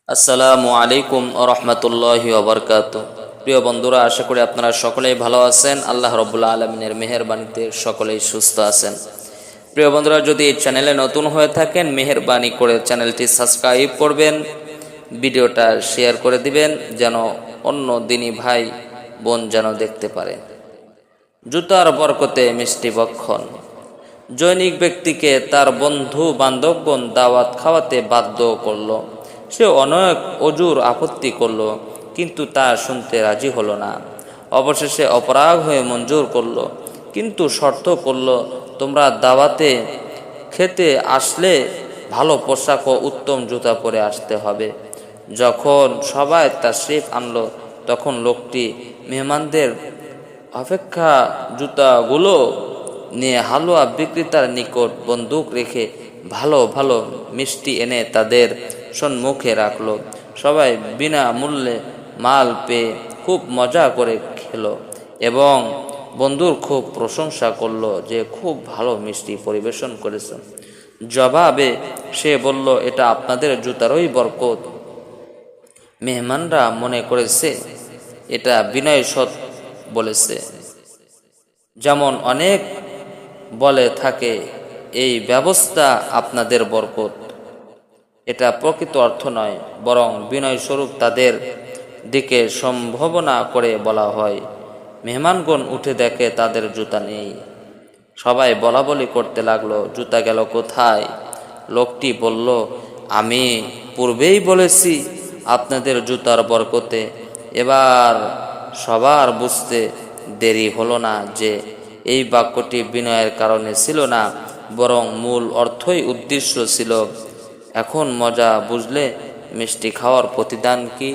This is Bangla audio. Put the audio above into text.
আসসালামু আলাইকুম রহমতুল্লাহি ওবরকাতুহ। প্রিয় বন্ধুরা, আশা করি আপনারা সকলেই ভালো আছেন। আল্লাহ রব্বুল আলমিনের মেহেরবানিতে সকলেই সুস্থ আছেন। প্রিয় বন্ধুরা, যদি এই চ্যানেলে নতুন হয়ে থাকেন, মেহেরবানি করে চ্যানেলটি সাবস্ক্রাইব করবেন, ভিডিওটা শেয়ার করে দিবেন, যেন অন্য দিনী ভাই বোন যেন দেখতে পারে। জুতার বরকতে মিষ্টি বক্ষণ। জৈনিক ব্যক্তিকে তার বন্ধু বান্ধবগণ দাওয়াত খাওয়াতে বাধ্য করল। সে অনেক অজুর আপত্তি করল, কিন্তু তা শুনতে রাজি হলো না। অবশেষে অপরাগ হয়ে মঞ্জুর করল, কিন্তু শর্ত করল, তোমরা দাওয়াতে খেতে আসলে ভালো পোশাক ও উত্তম জুতা পরে আসতে হবে। যখন সবাই তাশরিফ আনলো, তখন লোকটি মেহমানদের অপেক্ষা জুতাগুলো নিয়ে হালুয়া বিক্রেতার নিকট বন্দুক রেখে ভালো ভালো মিষ্টি এনে তাদের সম্মুখে রাখলো। সবাই বিনা মূল্যে মাল পেয়ে খুব মজা করে খেলো এবং বন্ধুর খুব প্রশংসা করলো যে খুব ভালো মিষ্টি পরিবেশন করেছে। জবাবে সে বলল, এটা আপনাদের জুতারই বরকত। মেহমানরা মনে করেছে এটা বিনয় সৎ বলেছে। যেমন অনেক বলে থাকে, এই ব্যবস্থা আপনাদের বরকত, এটা প্রকৃত অর্থ নয়, বরং বিনয় স্বরূপ তাদের দিকে সম্ভাবনা করে বলা হয়। মেহমানগণ উঠে দেখে তাদের জুতা নেই। সবাই বলা বলি করতে লাগলো, জুতা গেল কোথায়? লোকটি বলল, আমি পূর্বেই বলেছি আপনাদের জুতার বরকতে। এবার সবার বুঝতে দেরি হলো না যে এই বাক্যটি বিনয়ের কারণে ছিল না, বরং মূল অর্থই উদ্দেশ্য ছিল। এখন মজা বুঝলে মিষ্টি খাওয়ার প্রতিদান কি?